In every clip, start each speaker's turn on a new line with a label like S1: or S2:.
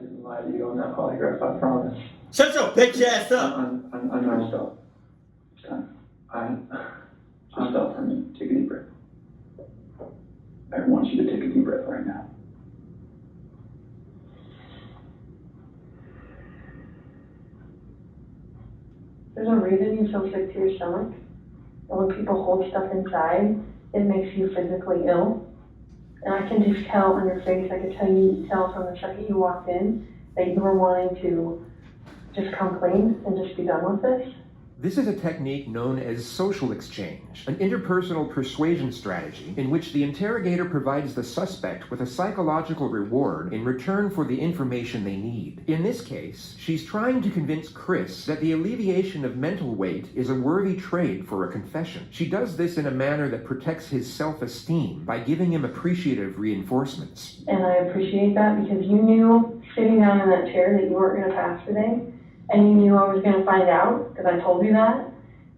S1: didn't lie to you on that polygraph, I promise.
S2: Shut your bitch ass up!
S1: I know. Stop. It's time. Just stop for me. Take a deep breath. I want you to take a deep breath right now.
S3: There's a reason you feel sick to your stomach. And when people hold stuff inside, it makes you physically ill. And I can just tell on your face, I could tell from the second you walked in that you were wanting to just come clean and just be done with this.
S4: This is a technique known as social exchange, an interpersonal persuasion strategy in which the interrogator provides the suspect with a psychological reward in return for the information they need. In this case, she's trying to convince Chris that the alleviation of mental weight is a worthy trade for a confession. She does this in a manner that protects his self-esteem by giving him appreciative reinforcements.
S3: And I appreciate that because you knew sitting down in that chair that you weren't going to pass today. And you knew I was going to find out because I told you that.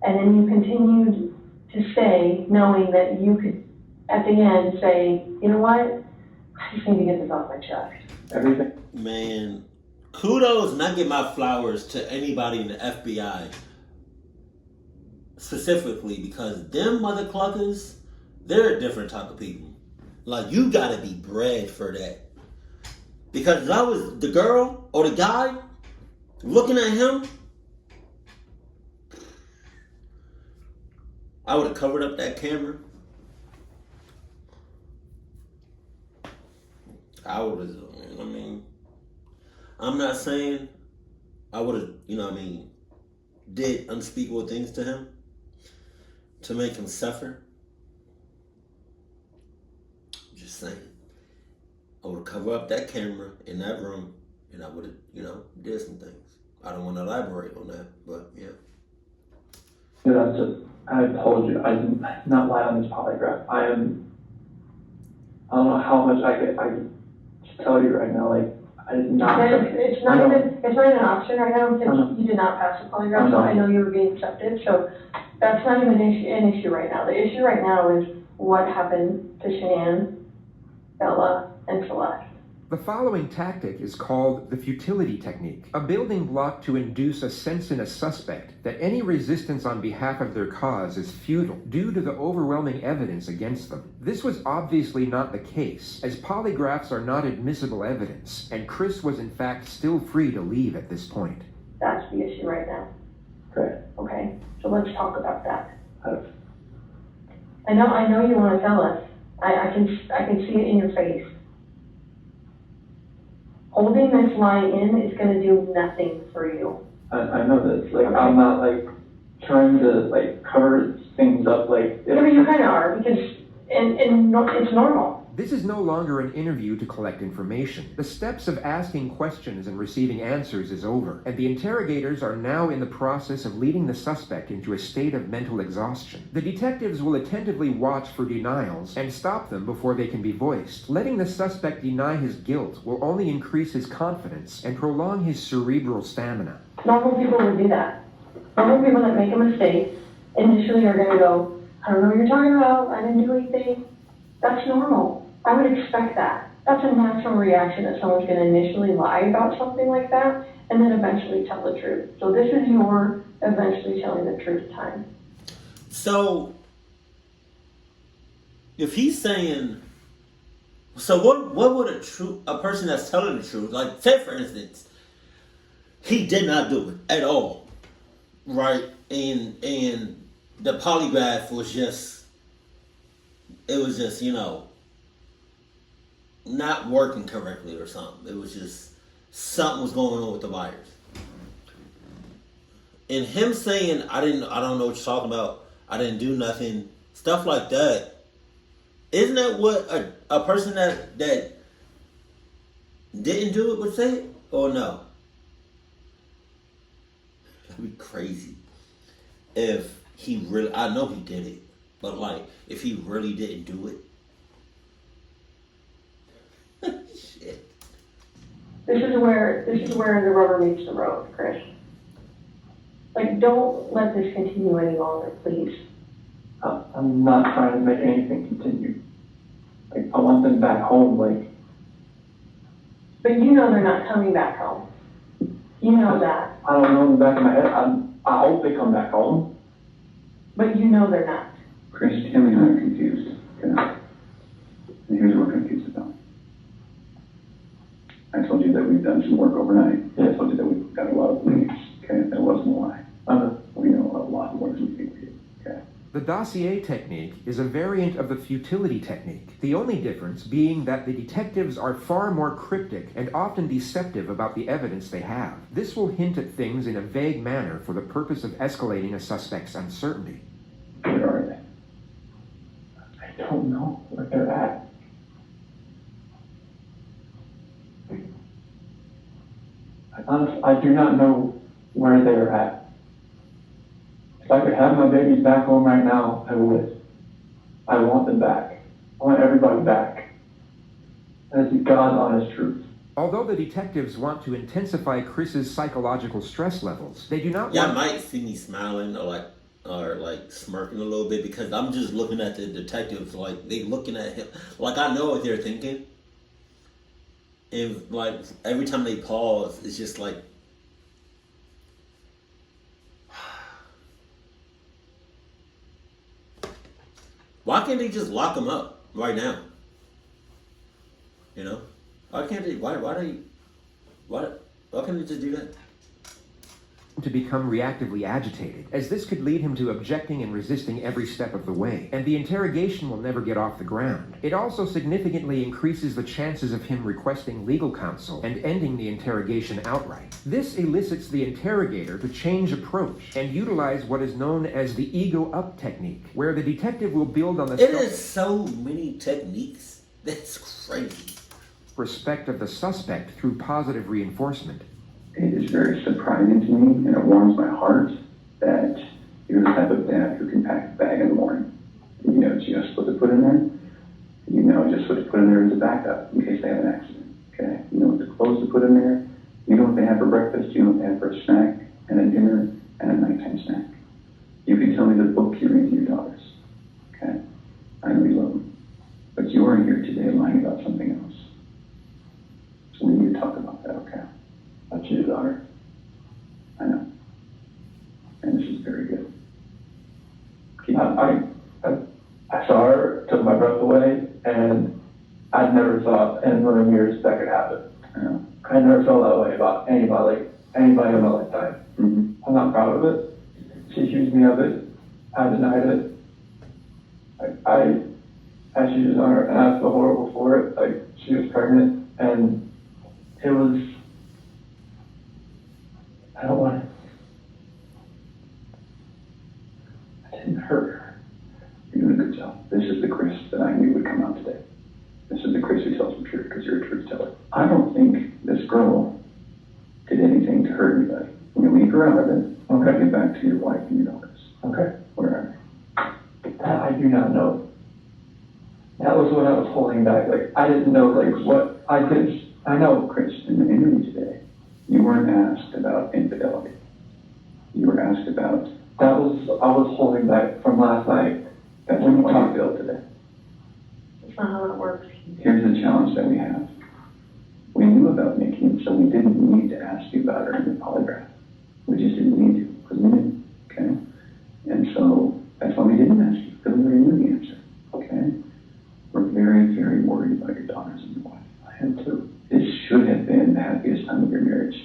S3: And then you continued to stay knowing that you could, at the end, say, you know what? I just need to get this off my chest.
S1: Everything.
S2: Man, kudos, and I give my flowers to anybody in the FBI. Specifically because them mother cluckers, they're a different type of people. Like, you gotta be bred for that. Because if I was the girl or the guy, looking at him, I would have covered up that camera. I'm not saying I would have, did unspeakable things to him to make him suffer. I'm just saying. I would have covered up that camera in that room and I would have, did some things. I don't want to elaborate on that, but yeah.
S1: I told you, I did not lie on this polygraph. I don't know how much I could just tell you right now, like, I did not.
S3: It's not even an option right now because you did not pass the polygraph, so I know you were being accepted, so that's not even an issue right now. The issue right now is what happened to Cheyenne, Bella, and Celeste.
S4: The following tactic is called the futility technique, a building block to induce a sense in a suspect that any resistance on behalf of their cause is futile due to the overwhelming evidence against them. This was obviously not the case, as polygraphs are not admissible evidence, and Chris was in fact still free to leave at this point.
S3: That's the issue right now. Okay, so let's talk about that. I know you want to tell us. I can see it in your face. Holding this lie in is going to do nothing for you.
S1: I know this. Like, okay. I'm not, like, trying to, like, cover things up, like...
S3: Yeah, but you kind of are, because it's normal.
S4: This is no longer an interview to collect information. The steps of asking questions and receiving answers is over, and the interrogators are now in the process of leading the suspect into a state of mental exhaustion. The detectives will attentively watch for denials and stop them before they can be voiced. Letting the suspect deny his guilt will only increase his confidence and prolong his cerebral stamina.
S3: Normal people would do that. Normal people that make a mistake initially are going to go, I don't know what you're talking about, I didn't do anything. That's normal. I would expect that. That's a natural reaction that someone's going to initially lie about something like that and then eventually tell the truth. So this is your eventually telling the truth time.
S2: So, if he's saying, so what would a person that's telling the truth, like say for instance, he did not do it at all, right? And the polygraph was just, not working correctly or something. It was just, something was going on with the wires. And him saying, I don't know what you're talking about, I didn't do nothing, stuff like that, isn't that what a person that didn't do it would say? Or no? That'd be crazy. If he really, I know he did it, but like, if he really didn't do it. Shit.
S3: This is where the rubber meets the road, Chris. Like, don't let this continue any longer, please.
S1: I'm not trying to make anything continue. Like, I want them back home, like,
S3: But you know they're not coming back home. You know that.
S1: I don't know in the back of my head. I hope they come back home.
S3: But you know they're not.
S5: Chris, Tammy and I are confused. Okay? And here's what we're confused about. I told you that we've done some work overnight.
S1: Yeah.
S5: I told you that we've got a lot of leads. Okay, that wasn't a lie. We know a lot more than we think we do. Okay.
S4: The dossier technique is a variant of the futility technique, the only difference being that the detectives are far more cryptic and often deceptive about the evidence they have. This will hint at things in a vague manner for the purpose of escalating a suspect's uncertainty.
S5: Where are they?
S1: I don't know where they're at. Honestly, I do not know where they're at. If I could have my babies back home right now, I would. I want them back. I want everybody back. That is the God's honest truth.
S4: Although the detectives want to intensify Chris's psychological stress levels, they do not
S2: Y'all
S4: want...
S2: might see me smiling or like smirking a little bit because I'm just looking at the detectives like they looking at him like I know what they're thinking. And like every time they pause, it's just like why can't they just lock him up right now? You know? Why can't they why can't they just do that?
S4: to become reactively agitated, as this could lead him to objecting and resisting every step of the way, and the interrogation will never get off the ground. It also significantly increases the chances of him requesting legal counsel and ending the interrogation outright. This elicits the interrogator to change approach and utilize what is known as the ego-up technique, where the detective will build on the
S2: It is so many techniques. That's crazy.
S4: respect of the suspect through positive reinforcement.
S5: It is very surprising to me, and it warms my heart that you're the type of dad who can pack a bag in the morning. You know just what to put in there. You know just what to put in there as a backup in case they have an accident. Okay? You know what the clothes to put in there. You know what they have for breakfast. You know what they have for a snack and a dinner and a nighttime snack. You can tell me the book you read to your daughters. Okay? I know you love them. But you are here today lying about something else. So we need to talk about that, okay? About your daughter. I know. And this is very good.
S1: I saw her, took my breath away, and I never thought in a million years that could happen. I never felt that way about anybody in my lifetime.
S5: Mm-hmm.
S1: I'm not proud of it. She accused me of it. I denied it. I she was on her, and I feel horrible for it. Like, she was pregnant, and it was, I don't want to, I didn't hurt her.
S5: You're doing a good job. This is the Chris that I knew would come out today. This is the Chris who tells the truth because you're a truth teller. I don't think this girl did anything to hurt anybody. When you leave her out of it, okay, get back to your wife and your daughters.
S1: Okay.
S5: Where are
S1: That I do not know. That was what I was holding back. Like, I didn't know, like, what I did. I know.
S5: Chris, in the interview today, you weren't asked about infidelity. You were asked about
S1: I was holding back from last night.
S5: that's what you feel today.
S3: That's not how it works.
S5: Here's the challenge that we have. We knew about Nikki, so we didn't need to ask you about her in the polygraph. We just didn't need to, because we knew, okay? And so that's why we didn't ask you, because we already knew the answer, okay? We're very, very worried about your daughters and your wife. I am too. This should have been the happiest time of your marriage.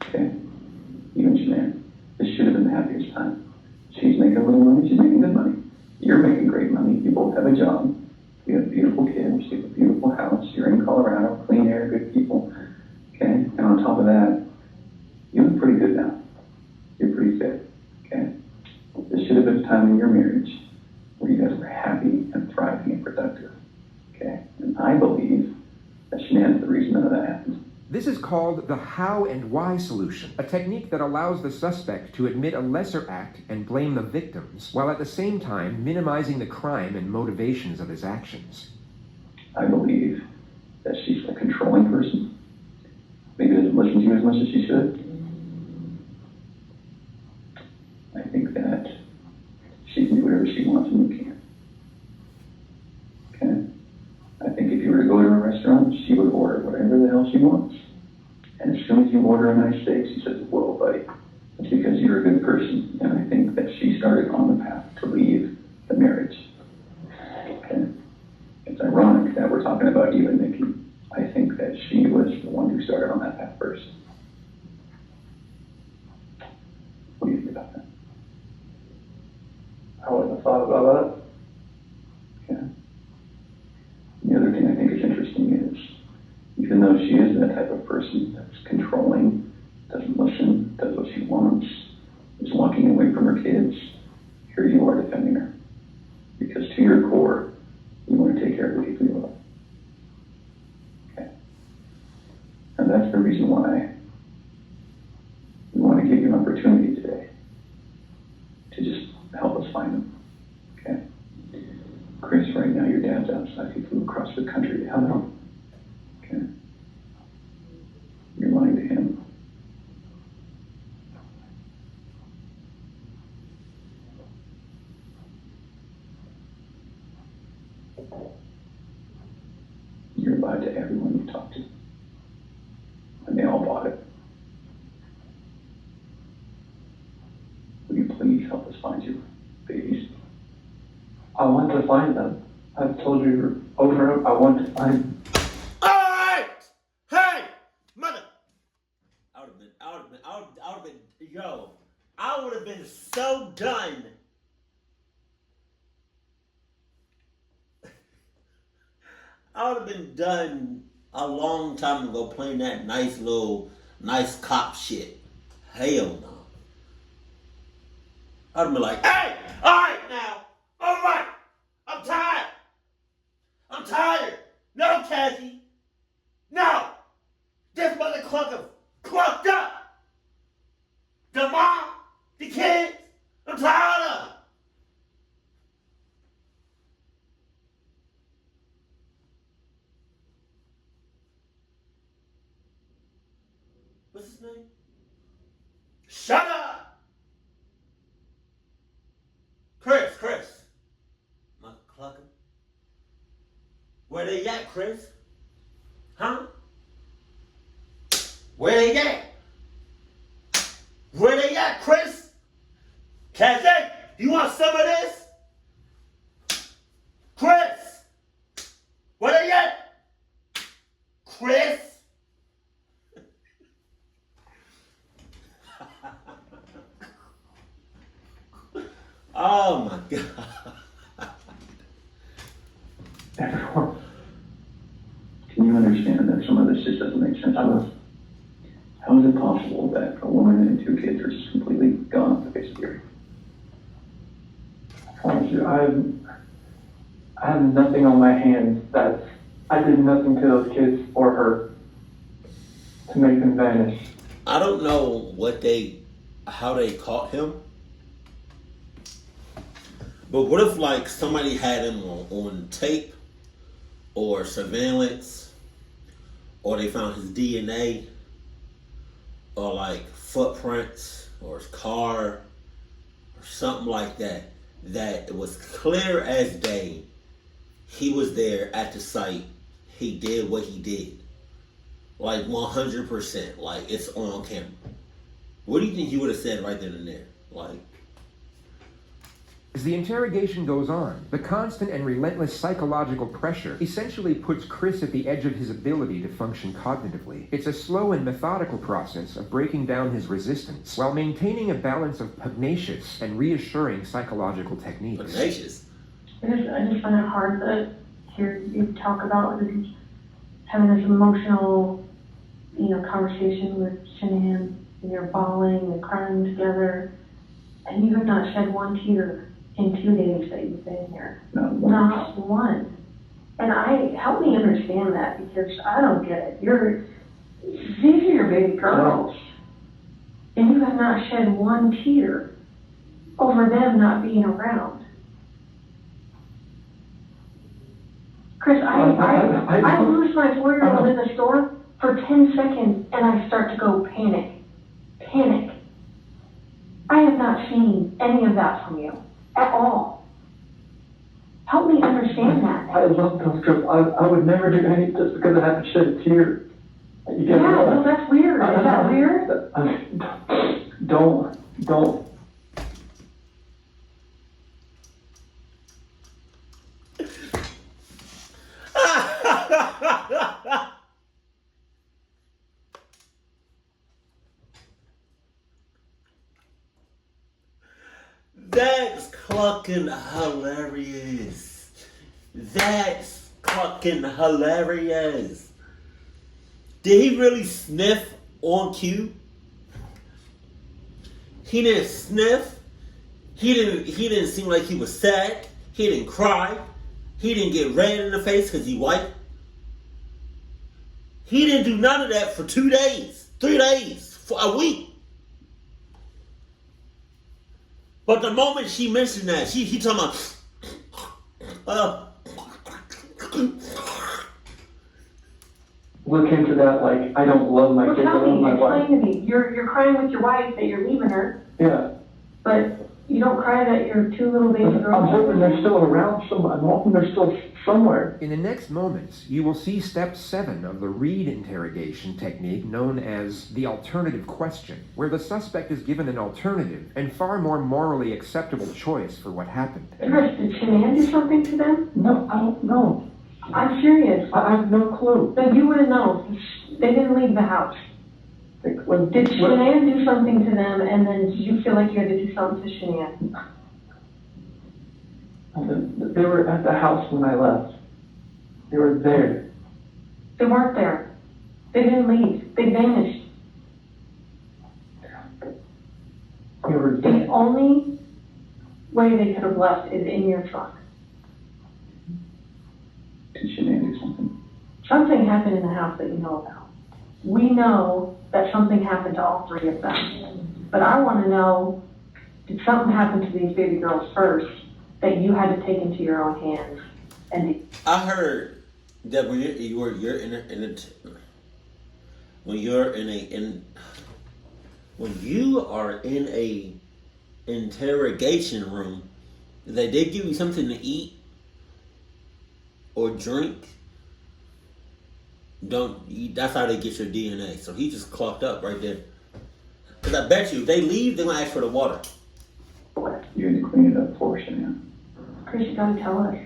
S5: Okay? You and Shanann. This should have been the happiest time. She's making a little money, she's making good money. You're making great money, you both have a job. You have beautiful kids, you have a beautiful house, you're in Colorado, clean air, good people. Okay? And on top of that, you look pretty good now. You're pretty fit. Okay? This should have been a time in your marriage where you guys were happy and thriving and productive. Okay? And I believe that Shanann's the reason none of that happened.
S4: This is called the how and why solution, a technique that allows the suspect to admit a lesser act and blame the victims, while at the same time minimizing the crime and motivations of his actions.
S5: I believe that she's a controlling person. Maybe doesn't listen to you as much as she should. I think that she can do whatever she wants and you can't. Okay? I think if you were to go to a restaurant, she would order whatever the hell she wants. And as soon as you order a nice steak, she says, whoa, buddy, it's because you're a good person. And I think that she started on the path to leave the marriage. Okay? It's ironic that we're talking about you and Nikki. I think that she was the one who started on that path first. What do you think about that?
S1: I wouldn't have thought about
S5: Yeah. The other thing I think is interesting is, even though she is that type of person that's controlling, doesn't listen, does what she wants, is walking away from her kids, here you are defending her. Because to your core, you want to take care of the people you love. Okay. And that's the reason why we want to give you an opportunity today to just help us find them. Okay? Chris, right now your dad's outside. He flew across the country to help him. Okay? You're lying to him. You're lied to everyone you talk to. And they all bought it. Will you please help us find your babies?
S1: I want to find them. I've told you over and over, I want to find them.
S2: Alright! Hey! Mother! I would have been so done. I would have been done a long time ago playing that nice cop shit. Hell no. I'd have been like, hey! Alright now! Alright! I'm tired! I'm tired! No, Kathy! No! This motherfucker clucked up! The mom! The kids! I'm tired of! What's his name? Shut up! Chris. Motherfucker. Where they at, Chris? Huh? Where they at? Where they at, Chris? Kathy, you want some of this? Chris! Where they at? Chris? Oh my God.
S1: Everyone.
S5: Can you understand that some of this just doesn't make sense to us? How is it possible that a woman and 2 kids are just completely gone off the face of the earth?
S1: I promise you, I have nothing on my hands that I did nothing to those kids or her to make them vanish.
S2: I don't know how they caught him. But what if like somebody had him on tape or surveillance, or they found his DNA, or like footprints or his car or something like that, that it was clear as day he was there at the site, he did what he did, like 100%, like it's on camera. What do you think he would have said right then and there? Like,
S4: As the interrogation goes on, the constant and relentless psychological pressure essentially puts Chris at the edge of his ability to function cognitively. It's a slow and methodical process of breaking down his resistance while maintaining a balance of pugnacious and reassuring psychological techniques.
S2: pugnacious.
S3: I just find it hard to hear you talk about having this emotional, conversation with Shanahan, and you're bawling and crying together, and you have not shed one tear in 2 days that you've been here. Not one. And help me understand that, because I don't get it. These are your baby girls. And you have not shed one tear over them not being around. Chris, I lose my 4-year-old in the store for 10 seconds and I start to go panic. I have not seen any of that from you at all. Help me understand that.
S1: I love those girls. I would never do anything just because I haven't shed a tear. You
S3: Yeah,
S1: can't do
S3: well,
S1: that.
S3: that's weird. Is that weird?
S1: Don't.
S2: That's clucking hilarious. That's clucking hilarious. Did he really sniff on cue? He didn't sniff. He didn't seem like he was sad. He didn't cry. He didn't get red in the face because he white. He didn't do none of that for 2 days, 3 days, for a week. But the moment she mentioned that, he talking about,
S1: Look into that like, I don't love my
S3: Well,
S1: kids, I
S3: tell
S1: love
S3: me,
S1: my wife.
S3: explain to me. You're crying with your wife that you're leaving her,
S1: Yeah.
S3: but you don't cry that your 2 little baby girls.
S1: I'm hoping they're still around somewhere. I'm hoping they're still somewhere.
S4: In the next moments, you will see step 7 of the Reed interrogation technique known as the alternative question, where the suspect is given an alternative and far more morally acceptable choice for what happened.
S3: Chris, did Shanann do something to them?
S1: No, I don't know.
S3: I'm serious.
S1: I have no clue.
S3: So you would have known. They didn't leave the house. Did Shanann do something to them, and then did you feel like you had to do something to Shanann?
S1: They were at the house when I left. They were there.
S3: They weren't there. They didn't leave. They vanished.
S1: They were
S3: The
S1: there.
S3: only way they could have left is in your truck.
S5: Did Shanann do something?
S3: Something happened in the house that you know about. We know that something happened to all 3 of them. But I want to know, did something happen to these baby girls first that you had to take into your own hands? And
S2: I heard that when you are in a interrogation room, they did give you something to eat or drink. That's how they get your DNA. So he just clocked up right there. Because I bet you, if they leave, they're going to ask for the water.
S5: You had to clean it up for Shanann.
S3: Chris, you gotta tell us.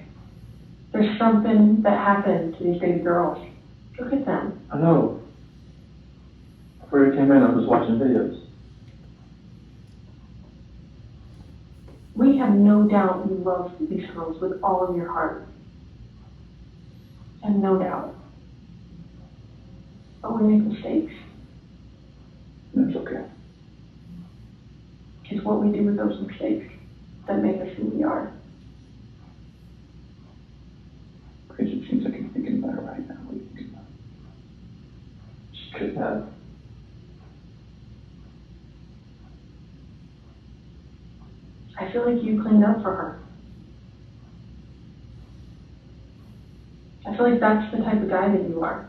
S3: There's something that happened to these baby girls. Look at them.
S1: I know. Before you came in, I was watching videos.
S3: We have no doubt you love these girls with all of your heart. And no doubt. But we make mistakes.
S5: That's okay.
S3: It's what we do with those mistakes that make us who we are.
S5: Chris, it seems like you're thinking about it right now. What are you thinking about?
S1: She could have.
S3: I feel like you cleaned up for her. I feel like that's the type of guy that you are.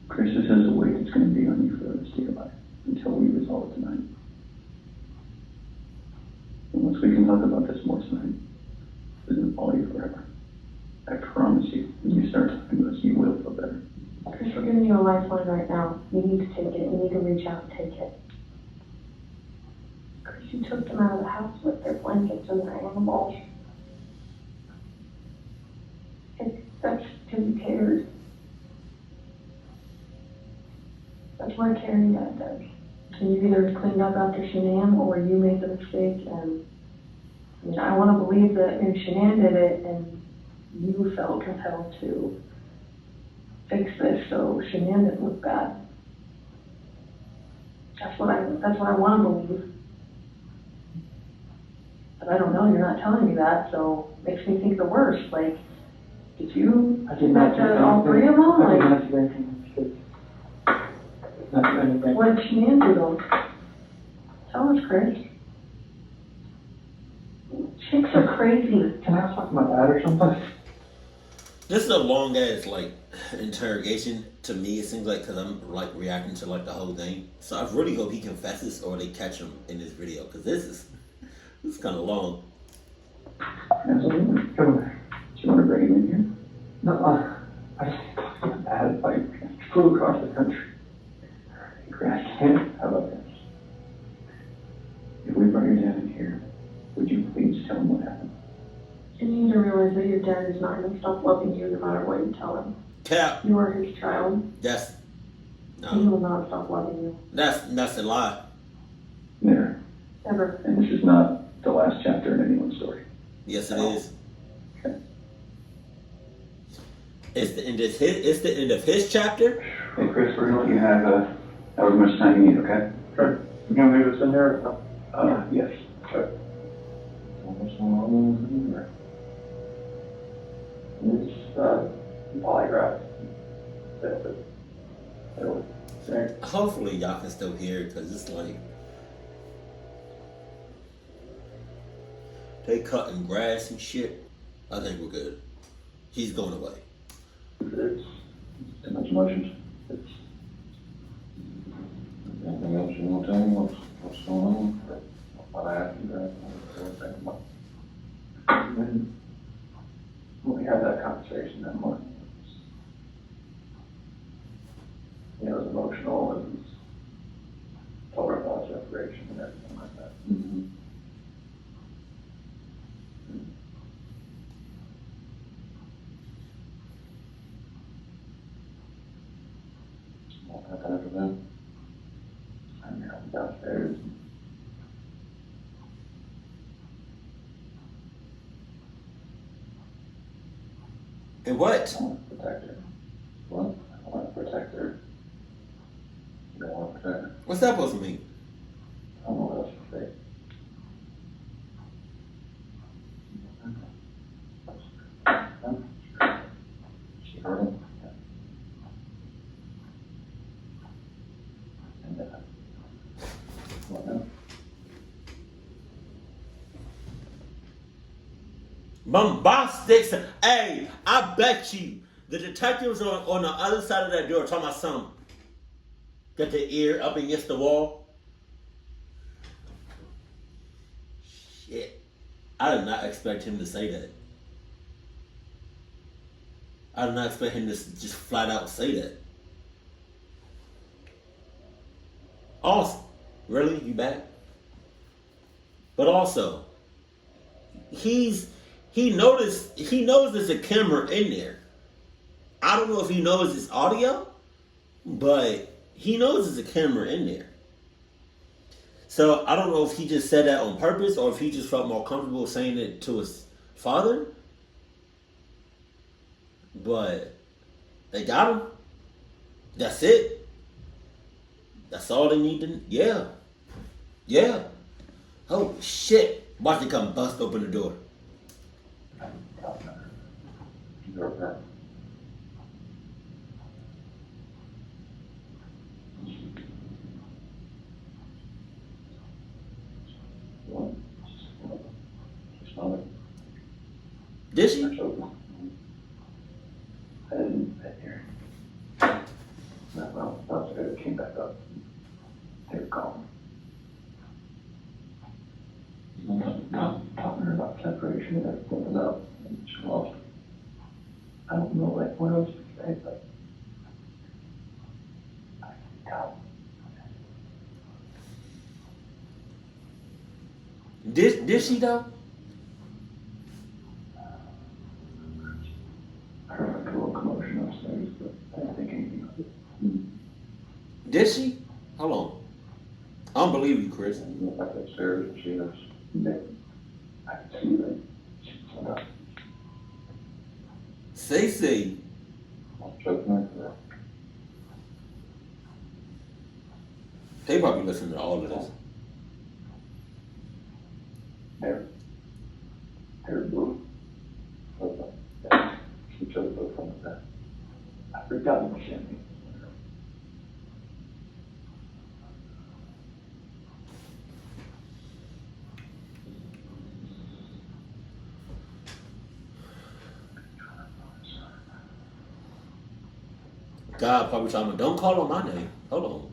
S5: Chris, this is a weight that's going to be on you for the rest of your life until we resolve it tonight. Once we can talk about this more tonight, this isn't all you forever. I promise you, when you start talking to us, you will feel better.
S3: Chris, we're giving you a lifeline right now. You need to take it. You need to reach out and take it. Chris, you took them out of the house with their blankets and their animals. That's because you cared. That's what a caring dad does. And you either cleaned up after Shanann or you made the mistake. And I mean, I want to believe that maybe Shanann did it and you felt compelled to fix this so Shanann didn't look bad. That's what I want to believe. But I don't know, you're not telling me that, so it makes me think the worst. Like, did you
S1: I did not do anything.
S3: all 3 of them?
S1: I did
S3: Like,
S1: not do anything. Not do anything.
S3: what did Shanann do though? Tell us, Chris. Chicks are crazy.
S1: Can I talk to my dad or something?
S2: This is a long ass interrogation to me. It seems like because I'm reacting to the whole thing. So I really hope he confesses or they catch him in this video because this is kind of long.
S5: Absolutely.
S1: Come here.
S5: Do you want to bring him in here?
S1: No, I just talked to my dad. It's like, flew across the country. Hey, Chris, I can't. How about this?
S5: If we brought your dad in here, would you please tell him what happened?
S3: You need to realize that your dad is not going to stop loving you no matter what you tell him.
S2: Cap.
S3: You are his child.
S2: That's
S3: He will not stop loving you.
S2: that's a lie.
S5: There.
S3: Ever.
S5: And this is not the last chapter in anyone's story.
S2: Yes, it is.
S5: Okay.
S2: It's the end of his chapter.
S5: Hey, Chris, we're gonna let you have however much time you need, okay?
S1: Sure. You gonna leave us in there or no?
S5: Yes.
S1: Sure. It's, polygraph. That's it. It'll say.
S2: Hopefully y'all can still hear it because it's like they cutting grass and shit. I think we're good. He's going away.
S1: It's too much emotions. It's. Anything else you want to tell me? What's going on? What I asked you guys, when we had that conversation that morning, it was emotional and told her about separation and everything like that.
S5: Mm-hmm.
S1: What happened after that? I mean, I was downstairs.
S2: And what?
S1: I want to protect her. What? I want to protect her. You don't want to protect her?
S2: What's that supposed to mean?
S1: I don't know what else to say. She heard him. And what now?
S2: Bombastic. Hey, I bet you the detectives on the other side of that door talking about something. Got their ear up against the wall. Shit. I did not expect him to say that. I did not expect him to just flat out say that. Awesome. Really? You back? But also, he knows there's a camera in there. I don't know if he knows it's audio, but he knows there's a camera in there. So I don't know if he just said that on purpose or if he just felt more comfortable saying it to his father. But they got him. That's it. That's all they need to. Yeah. Yeah. Holy shit. Watch it come bust open the door.
S1: You're okay. She's not.
S2: Did she?
S1: I choked her. I didn't hear. No, that's good. It came back up. They were gone. Not talking to her about separation and everything about she lost. I don't know like what else to say, but I can tell.
S2: Did she though?
S1: I heard like a little commotion upstairs, but I didn't think anything of it.
S2: Did she? Hold on. I don't believe you, Chris.
S1: I went back upstairs and she was dead. I could see that she was up.
S2: Say.
S1: I was choking her.
S2: They probably listen to all of this.
S1: Hair blue. Yeah. She chose both from the back. I forgot what she had me.
S2: God probably told me, don't call on my name. Hold on.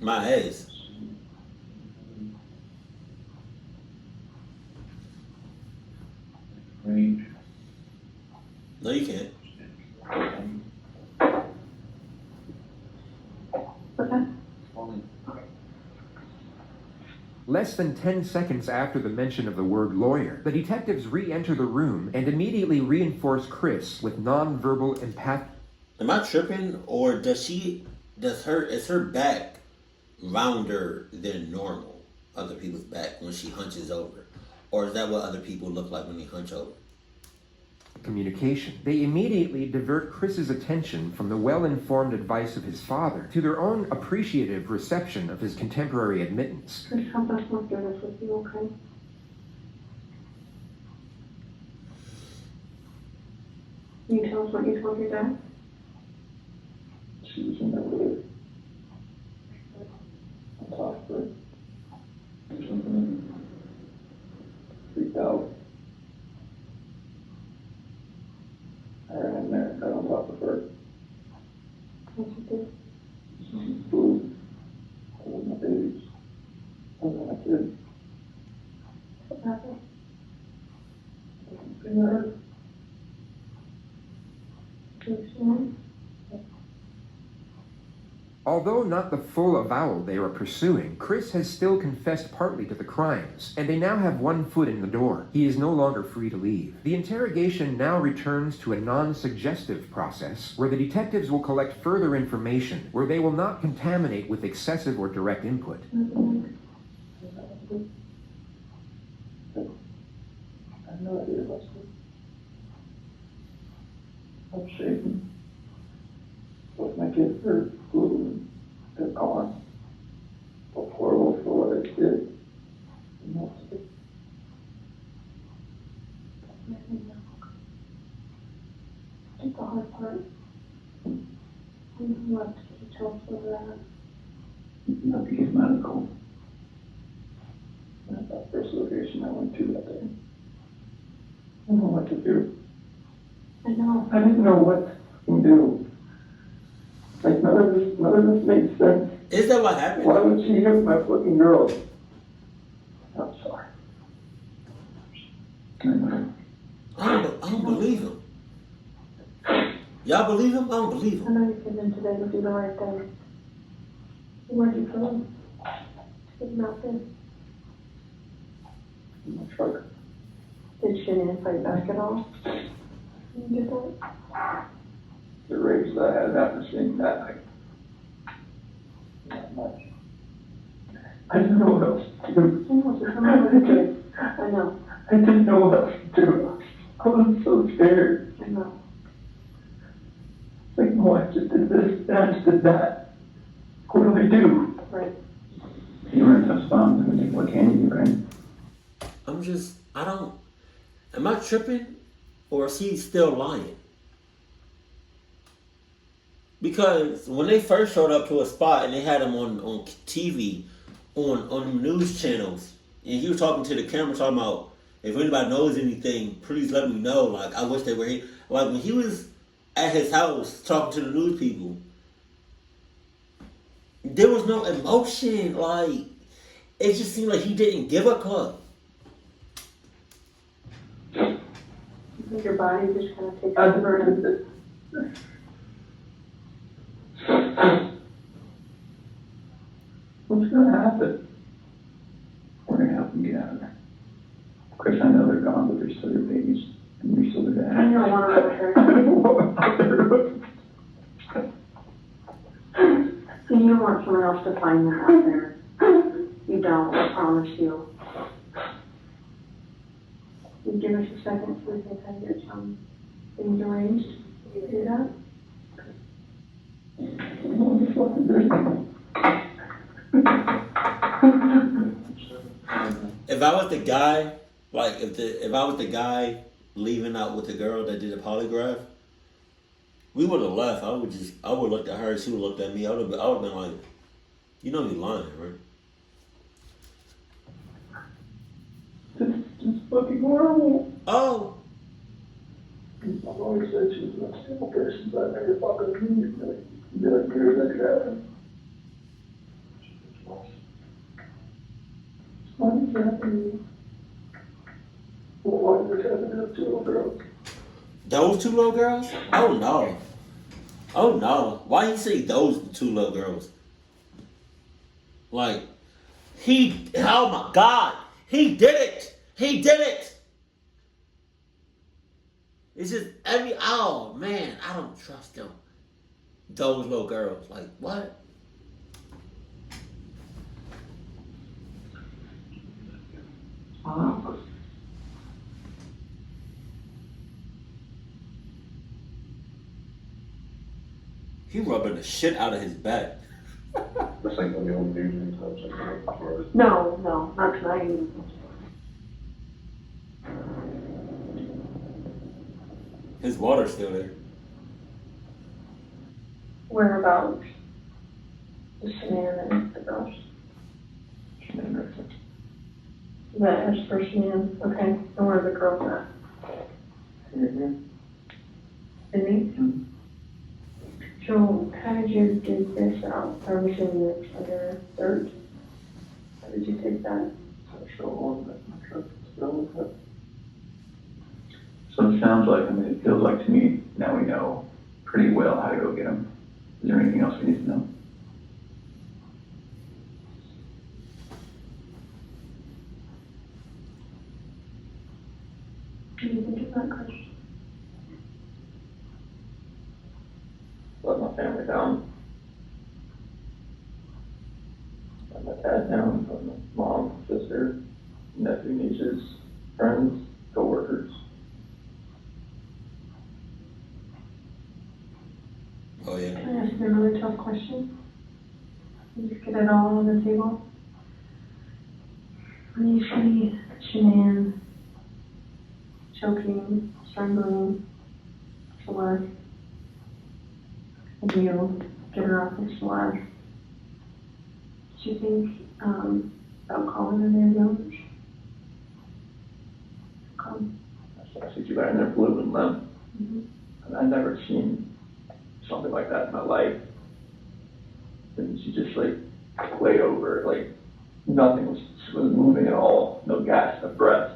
S2: My ass.
S1: Range.
S2: No, you can't.
S3: What's that?
S4: Less than 10 seconds after the mention of the word lawyer, the detectives re-enter the room and immediately reinforce Chris with non-verbal empath.
S2: Am I tripping, or is her back rounder than normal? Other people's back when she hunches over, or is that what other people look like when they hunch over?
S4: Communication. They immediately divert Chris's attention from the well-informed advice of his father to their own appreciative reception of his contemporary admittance.
S3: Chris, help us not do this with you, okay? Can you tell us what you told your dad?
S1: She was in the room. I talked to her. Freaked out. I ran in there, got on top of her.
S3: What you did?
S1: Some food. I was my babies. I was my kid.
S3: What happened?
S1: Something hurt.
S3: You sure?
S4: Although not the full avowal they are pursuing, Chris has still confessed partly to the crimes, and they now have one foot in the door. He is no longer free to leave. The interrogation now returns to a non-suggestive process, where the detectives will collect further information, where they will not contaminate with excessive or direct input.
S1: I have no idea what's going on. I'm shaking. What my kids hurt, flew, and they're gone. So horrible for what I did. And that's it.
S3: It's the hard part. You left. Can you tell us where we're at?
S1: Nothing is medical. That's that first location I went to that day. I don't know what to do.
S3: I know.
S1: I didn't know what to do. Like, none of this makes sense.
S2: Is that what happened?
S1: Why would she hit my fucking girl? I'm sorry. I know.
S2: I don't believe him. Y'all believe him? I don't believe
S3: I
S2: him.
S3: know you came in today to do the right thing. Where'd you put him? He's not there.
S1: In my truck.
S3: Did she didn't fight back at all? You did that?
S1: The rage that I had after seeing that night. Not much. I didn't know what else to do.
S3: I know, so come on, okay. I know,
S1: I didn't know what else to do. I was so scared.
S3: I know.
S1: Like, no, I just did this, and I just did that. What do I do?
S3: Right.
S5: You were in a tough spot. I mean, what can you do, right?
S2: Am I tripping? Or is he still lying? Because when they first showed up to a spot and they had him on TV, on news channels, and he was talking to the camera talking about, if anybody knows anything, please let me know. Like, I wish they were here. Like, when he was at his house talking to the news people, there was no emotion. Like, it just seemed like he didn't give a fuck.
S3: You think your body just kind of takes over and...
S1: What's gonna happen?
S5: We're gonna help them get out of there. Chris, I know they're gone, but they're still your babies, and you're still their
S3: I
S5: dad.
S3: don't want to hurt her.
S1: I don't know what out there.
S3: See, you want someone else to find that out there. You don't, I promise you. You give us a second so we can kind of get some things arranged. Can you do that?
S1: What the fuck is this?
S2: If I was the guy, like if I was the guy leaving out with the girl that did the polygraph, we would have left. I would have looked at her. She would have looked at me. I would have been like, you know you're lying, right?
S1: This is just fucking horrible.
S2: Oh,
S1: I've always said she was a simple person, but I never fucking knew you. Like, that could happen. Why did that happen? Why did it happen to the two little girls?
S2: Those two little girls? Oh no. Oh no. Why you say those two little girls? Like, oh my God. He did it. He did it. It's just oh man, I don't trust them. Those little girls. Like, what? He rubbing the shit out of his back.
S1: That's like when the old dude and stuff like that.
S3: No, not tonight.
S2: His water's still there.
S3: Whereabouts? The Shanann and the girls. That is for Shanann, okay. And where are the girls at? Sydney? So how did you dig this out? Are we assuming it's under dirt? How did you take that?
S1: So it sounds like, it feels like to me, now we know pretty well how to go get them. Is there anything else we need to know?
S3: What do you think of that, Chris?
S1: Let my family down. Let my dad down, let my mom, sister, nephew, nieces, friends, co-workers.
S2: Oh yeah.
S3: Can I ask you another tough question? You just get it all on the table. When you see Shanann choking, strangling Celeste, and you get her off of Celeste, do you think about calling an ambulance?
S1: I see you right in there blue and limp.
S3: Mm-hmm.
S1: I've never seen something like that in my life. And she just like laid over, like nothing was moving at all, no gas, no breath.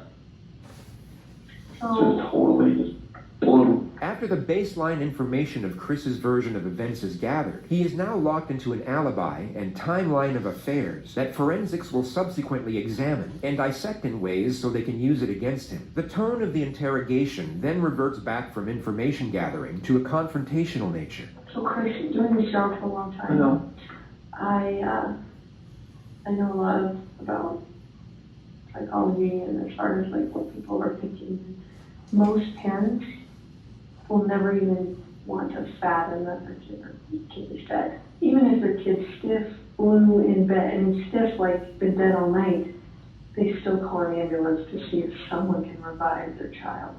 S3: So,
S1: Just totally just blew.
S4: After the baseline information of Chris's version of events is gathered, he is now locked into an alibi and timeline of affairs that forensics will subsequently examine and dissect in ways so they can use it against him. The tone of the interrogation then reverts back from information gathering to a confrontational nature.
S3: so Chris, you've been doing this job for a long time.
S1: I know.
S3: I know a lot about psychology and as far as like what people are thinking. Most parents will never even want to fathom that their kid is dead. Even if their kid's stiff, blue in bed, and stiff like been dead all night, they still call an ambulance to see if someone can revive their child.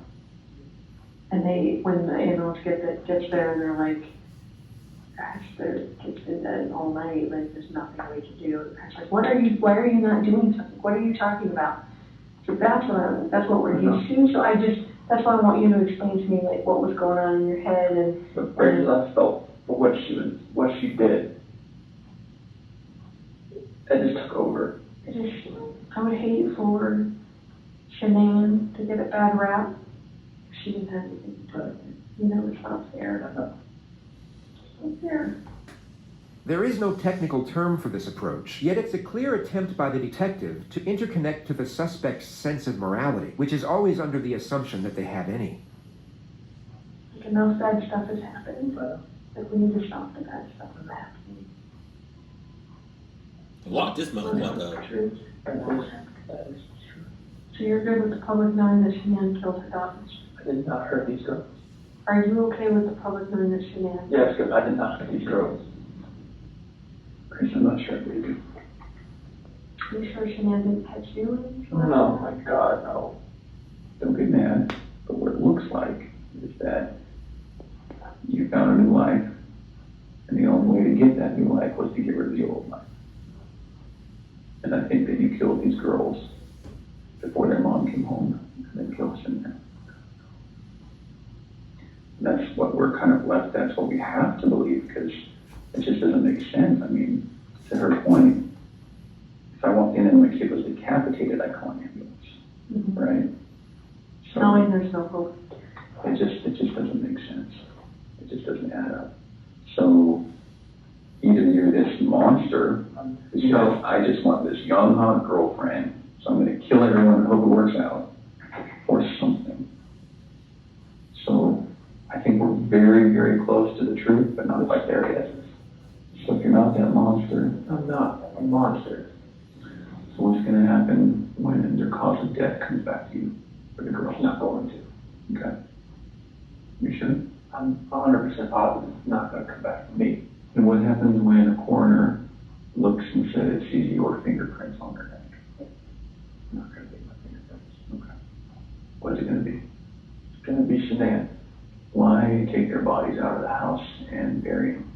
S3: And when the ambulance gets there and they're like, gosh, their kid's been dead all night, like there's nothing we can do. The parents are like, why are you not doing something? What are you talking about? So that's what we're used to. So that's why I want you to explain to me like what was going on in your head and
S1: The praises I felt for what she did, it just took over.
S3: I would hate for Shanann to get a bad rap. She didn't have anything to do with it. You know, it's not fair. It's not fair.
S4: There is no technical term for this approach, yet it's a clear attempt by the detective to interconnect to the suspect's sense of morality, which is always under the assumption that they have any.
S3: Like enough bad stuff has happened, but like we need to stop the bad stuff from happening.
S2: Lock this motherfucker up.
S3: True. So you're good with the public knowing that Shanann killed her daughters?
S1: I did not hurt these girls.
S3: Are you okay with the public knowing that Shanann?
S1: Yes, because I did not hurt these girls. Chris, I'm not sure I believe you.
S3: Are you sure Shanann didn't catch you?
S1: No, my God, no. Don't get mad. But what it looks like is that you found a new life, and the only way to get that new life was to get rid of the old life. And I think that you killed these girls before their mom came home, and then killed Shanann. That's what we're kind of left, that's what we have to believe, because it just doesn't make sense. I mean, to her point,
S5: if I walked in and my kid was decapitated, I call an ambulance, right? So
S3: Knowing there's no hope.
S5: it just doesn't make sense. It just doesn't add up. So either you're this monster, you know, I just want this young hot girlfriend, so I'm going to kill everyone and hope it works out, or something. So I think we're very, very close to the truth, but not quite there yet. So if you're not that monster,
S1: I'm not a monster.
S5: so what's going to happen when their cause of death comes back to you? Or the girl's not going to. Okay. You sure?
S1: I'm 100% positive it's not going to come back to me.
S5: And what happens when a coroner looks and says, sees your fingerprints on her neck?
S1: It's not going to be my fingerprints.
S5: Okay. What is it going to be?
S1: It's going to be shenanigans.
S5: Why take their bodies out of the house and bury them?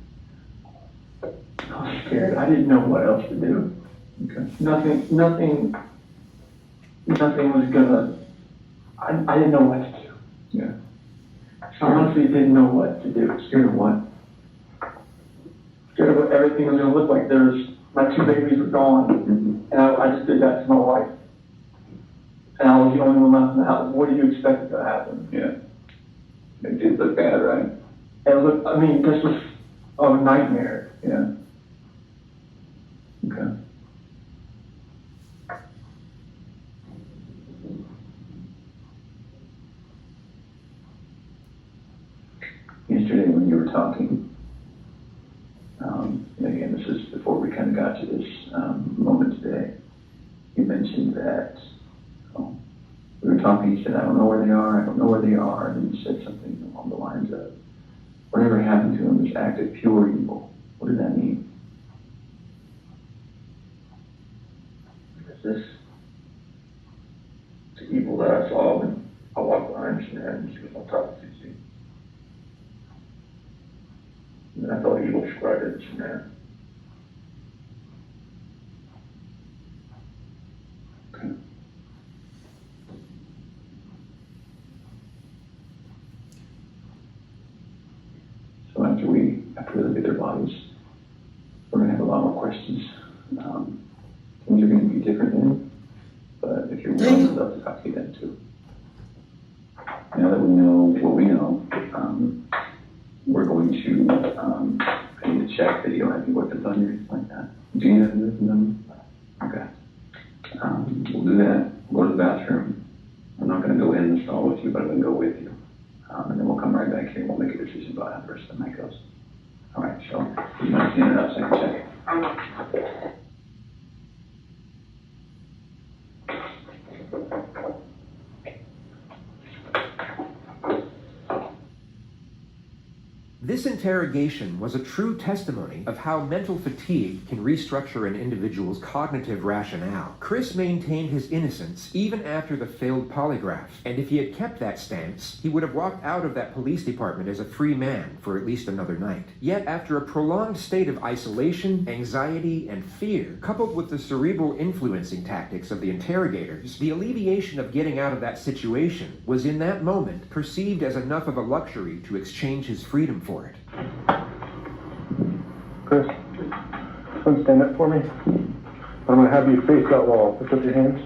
S1: I was scared. I didn't know what else to do.
S5: Okay.
S1: Nothing was gonna, I didn't know what to do.
S5: Yeah.
S1: I honestly didn't know what to do.
S5: Scared of what?
S1: Scared of what everything was gonna look like. My 2 babies were gone,
S5: Mm-hmm.
S1: and I just did that to my wife. And I was the only one left in the house. What do you expect to happen?
S5: Yeah. It did look bad, right?
S1: This was a nightmare.
S5: Yeah. Okay. Yesterday when you were talking, and again, this is before we kind of got to this moment today, you mentioned that we were talking, you said, I don't know where they are, and then you said something along the lines of, whatever happened to them is act of pure evil. What does that mean?
S1: This the evil that I saw when I walked behind Shanann and she was on top of CC. And then I felt evil spread in Shanann.
S5: Okay. So after we look at their bodies, we're going to have a lot more questions. Things are going to be different then, but if you're willing, I'd love to talk to you then too. Now that we know what we know, we're going to, I need to check that you don't have any weapons on you or anything like that. Do you have any weapons on you? Okay. We'll do that. We'll go to the bathroom. I'm not going to go in the stall with you, but I'm going to go with you. And then we'll come right back here and we'll make a decision about how the rest of the night goes. All right, so you might stand it up so I can check.
S4: This interrogation was a true testimony of how mental fatigue can restructure an individual's cognitive rationale. Chris maintained his innocence even after the failed polygraph, and if he had kept that stance, he would have walked out of that police department as a free man for at least another night. Yet after a prolonged state of isolation, anxiety, and fear, coupled with the cerebral influencing tactics of the interrogators, the alleviation of getting out of that situation was in that moment perceived as enough of a luxury to exchange his freedom for it.
S6: Chris, come stand up for me. I'm going to have you face that wall. Lift up your hands.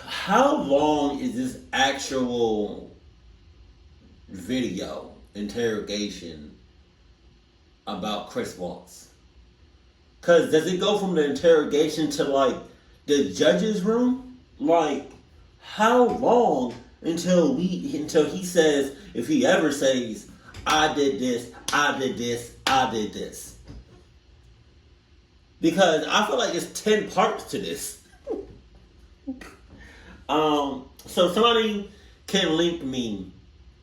S2: How long is this actual video interrogation about Chris Watts? Because does it go from the interrogation to like the judge's room? Like, how long until he says, if he ever says, I did this, I did this, I did this? Because I feel like it's 10 parts to this. So somebody can link me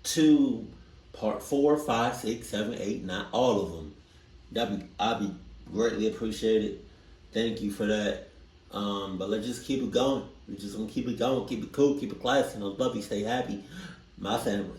S2: to part 4, 5, 6, 7, 8, 9, all of them. I'd be greatly appreciated. Thank you for that. But let's just keep it going. We're just gonna keep it going, keep it cool, keep it classy, and I love you, stay happy. My family.